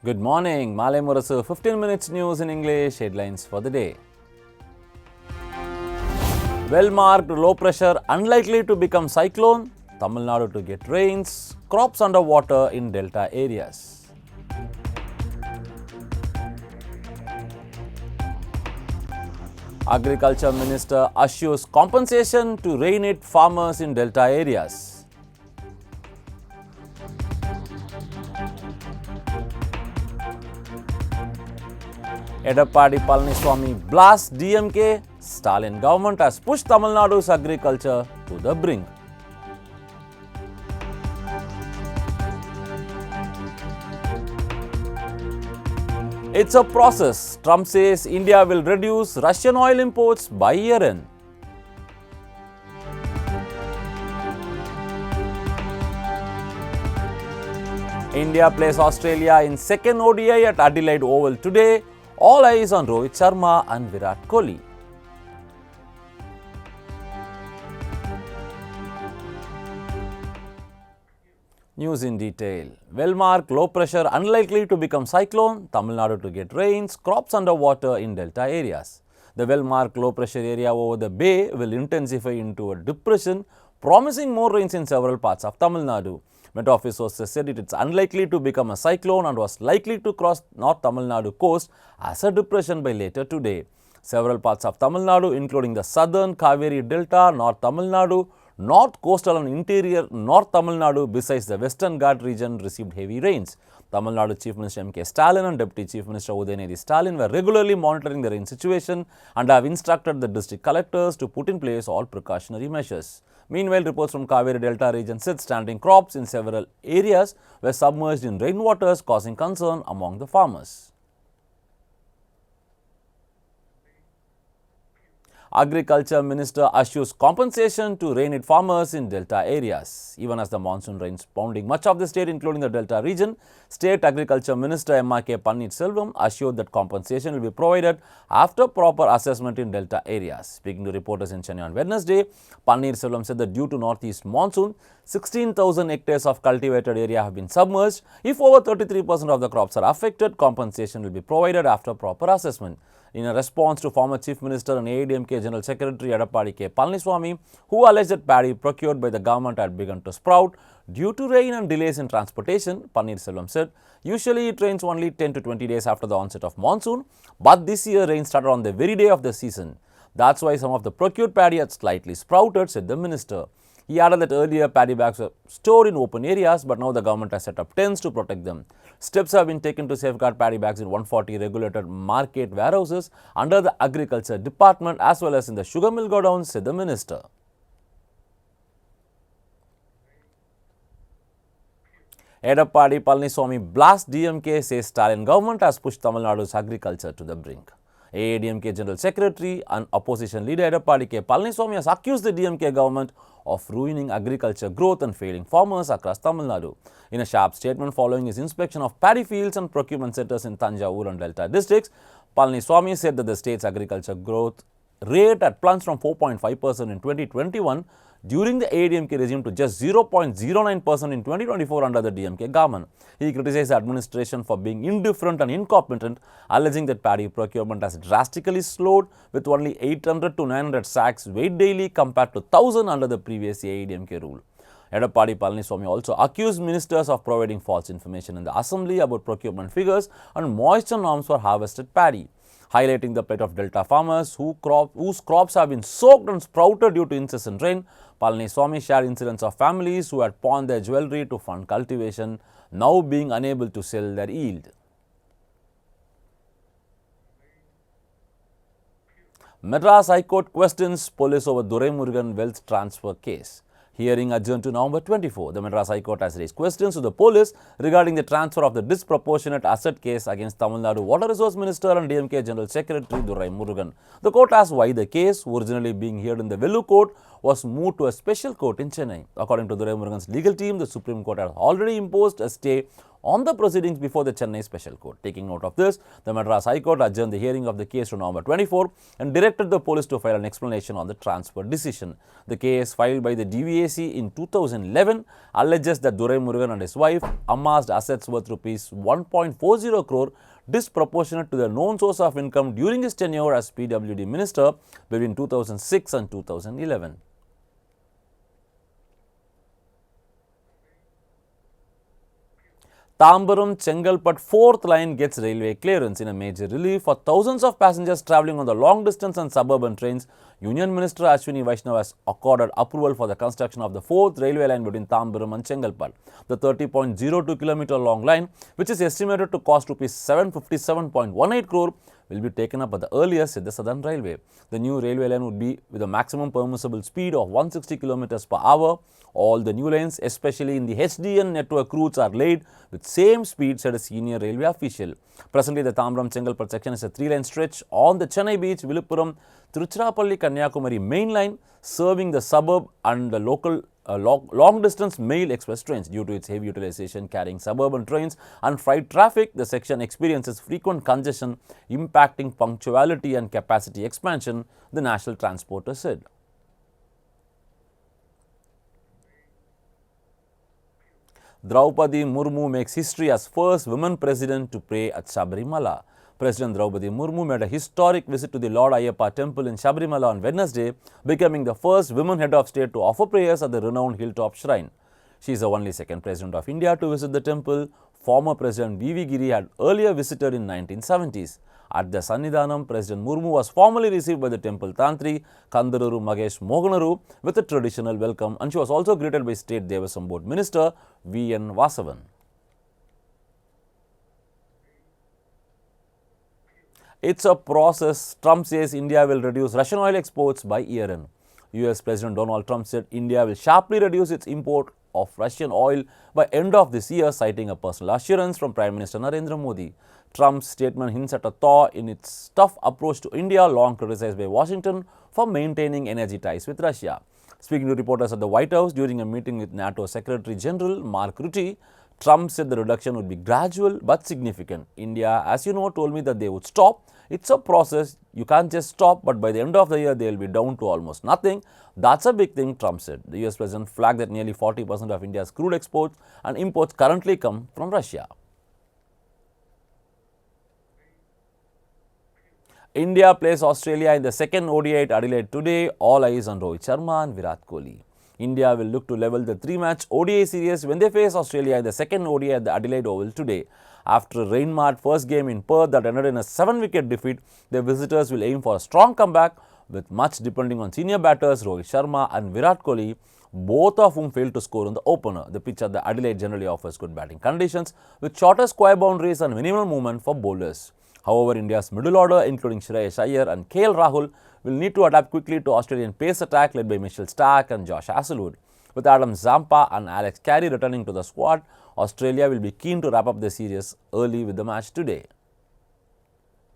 Good morning, Malai Murasu, 15 minutes news in English, headlines for the day. Well-marked low pressure unlikely to become cyclone, Tamil Nadu to get rains, crops underwater in delta areas. Agriculture Minister assures compensation to rain-hit farmers in delta areas. Edappadi Palaniswamy blasts DMK, Stalin government has pushed Tamil Nadu's agriculture to the brink. It's a process. Trump says India will reduce Russian oil imports by year-end. India plays Australia in second ODI at Adelaide Oval today. All eyes on Rohit Sharma and Virat Kohli. News in detail. Well-marked low pressure unlikely to become cyclone, Tamil Nadu to get rains, crops underwater in delta areas. The well-marked low pressure area over the bay will intensify into a depression, promising more rains in several parts of Tamil Nadu. Met Office sources said it is unlikely to become a cyclone and was likely to cross North Tamil Nadu coast as a depression by later today. Several parts of Tamil Nadu, including the southern Kaveri Delta, North Tamil Nadu, North coastal and interior North Tamil Nadu, besides the Western Ghat region, received heavy rains. Tamil Nadu Chief Minister M.K. Stalin and Deputy Chief Minister Udayanidhi Stalin were regularly monitoring the rain situation and have instructed the district collectors to put in place all precautionary measures. Meanwhile, reports from Kaveri Delta region said standing crops in several areas were submerged in rainwaters, causing concern among the farmers. Agriculture Minister assures compensation to rain-hit farmers in delta areas. Even as the monsoon rains pounding much of the state, including the delta region, State Agriculture Minister M.R.K. Selvam assured that compensation will be provided after proper assessment in delta areas. Speaking to reporters in Chennai on Wednesday, Selvam said that due to northeast monsoon, 16,000 hectares of cultivated area have been submerged. If over 33% of the crops are affected, compensation will be provided after proper assessment. In a response to former Chief Minister and AIDMK General Secretary Edappadi Palaniswamy, who alleged that paddy procured by the government had begun to sprout due to rain and delays in transportation, Selvam said, usually it rains only 10 to 20 days after the onset of monsoon, but this year rain started on the very day of the season. That's why some of the procured paddy had slightly sprouted, said the minister. He added that earlier paddy bags were stored in open areas, but now the government has set up tents to protect them. Steps have been taken to safeguard paddy bags in 140 regulated market warehouses under the Agriculture Department as well as in the sugar mill godowns, said the minister. Edappadi Palaniswamy blasts DMK, says Stalin government has pushed Tamil Nadu's agriculture to the brink. AIDMK General Secretary and Opposition Leader Edappadi Palaniswamy has accused the DMK government of ruining agriculture growth and failing farmers across Tamil Nadu. In a sharp statement following his inspection of paddy fields and procurement centers in Tanjavur and Delta districts, Palaniswamy said that the state's agriculture growth rate had plunged from 4.5% in 2021 during the AIDMK regime to just 0.09% in 2024 under the DMK government. He criticized the administration for being indifferent and incompetent, alleging that paddy procurement has drastically slowed, with only 800 to 900 sacks weighed daily compared to 1,000 under the previous AIDMK rule. Edappadi Palaniswamy also accused ministers of providing false information in the assembly about procurement figures and moisture norms for harvested paddy. Highlighting the plight of delta farmers whose crops have been soaked and sprouted due to incessant rain, Palaniswamy shared incidents of families who had pawned their jewellery to fund cultivation, now being unable to sell their yield. Madras High Court questions police over Duraimurugan wealth transfer case. Hearing adjourned to November 24. The Madras High Court has raised questions to the police regarding the transfer of the disproportionate asset case against Tamil Nadu Water Resource Minister and DMK General Secretary Duraimurugan. The court asked why the case, originally being heard in the Vellore Court, was moved to a special court in Chennai. According to Duraimurugan's legal team, the Supreme Court has already imposed a stay on the proceedings before the Chennai Special Court. Taking note of this, the Madras High Court adjourned the hearing of the case to November 24 and directed the police to file an explanation on the transfer decision. The case filed by the DVAC in 2011 alleges that Durai Murugan and his wife amassed assets worth rupees 1.40 crore disproportionate to their known source of income during his tenure as PWD minister between 2006 and 2011. Tambaram Chengalpat 4th line gets railway clearance in a major relief for thousands of passengers travelling on the long distance and suburban trains. Union Minister Ashwini Vaishnav has accorded approval for the construction of the 4th railway line between Tambaram and Chengalpat. The 30.02 km long line, which is estimated to cost rupees 757.18 crore, will be taken up by the earliest in the Southern Railway. The new railway line would be with a maximum permissible speed of 160 km per hour. All the new lanes, especially in the HDN network routes, are laid with same speed, said a senior railway official. Presently, the Tambaram-Chengalpat section is a 3-lane stretch on the Chennai Beach, Viluppuram, Tiruchirappalli, Kanyakumari main line, serving the suburb and the local long-distance mail express trains. Due to its heavy utilization carrying suburban trains and freight traffic, the section experiences frequent congestion, impacting punctuality and capacity expansion, the national transporter said. Draupadi Murmu makes history as first women president to pray at Sabrimala. President Draupadi Murmu made a historic visit to the Lord Ayyappa temple in Sabrimala on Wednesday, becoming the first women head of state to offer prayers at the renowned hilltop shrine. She is the only second president of India to visit the temple. Former President V.V. Giri had earlier visited in 1970s. At the Sannidhanam, President Murmu was formally received by the temple Tantri, Kandaruru Magesh Moganaru, with a traditional welcome, and she was also greeted by State Devasam Board Minister V.N. Vasavan. It's a process. Trump says India will reduce Russian oil exports by year-end. US President Donald Trump said India will sharply reduce its import of Russian oil by end of this year, citing a personal assurance from Prime Minister Narendra Modi. Trump's statement hints at a thaw in its tough approach to India, long criticized by Washington for maintaining energy ties with Russia. Speaking to reporters at the White House during a meeting with NATO Secretary General Mark Rutte, Trump said the reduction would be gradual but significant. India, as you know, told me that they would stop. It's a process. You can't just stop, but by the end of the year, they will be down to almost nothing. That's a big thing, Trump said. The US president flagged that nearly 40% of India's crude exports and imports currently come from Russia. India plays Australia in the second ODI at Adelaide today. All eyes on Rohit Sharma and Virat Kohli. India will look to level the 3-match ODI series when they face Australia in the second ODI at the Adelaide Oval today. After a rain-marred first game in Perth that ended in a 7-wicket defeat, the visitors will aim for a strong comeback, with much depending on senior batters Rohit Sharma and Virat Kohli, both of whom failed to score on the opener. The pitch at the Adelaide generally offers good batting conditions, with shorter square boundaries and minimal movement for bowlers. However, India's middle order, including Shreyas Iyer and KL Rahul, will need to adapt quickly to Australian pace attack led by Mitchell Starc and Josh Hazlewood. With Adam Zampa and Alex Carey returning to the squad, Australia will be keen to wrap up the series early with the match today.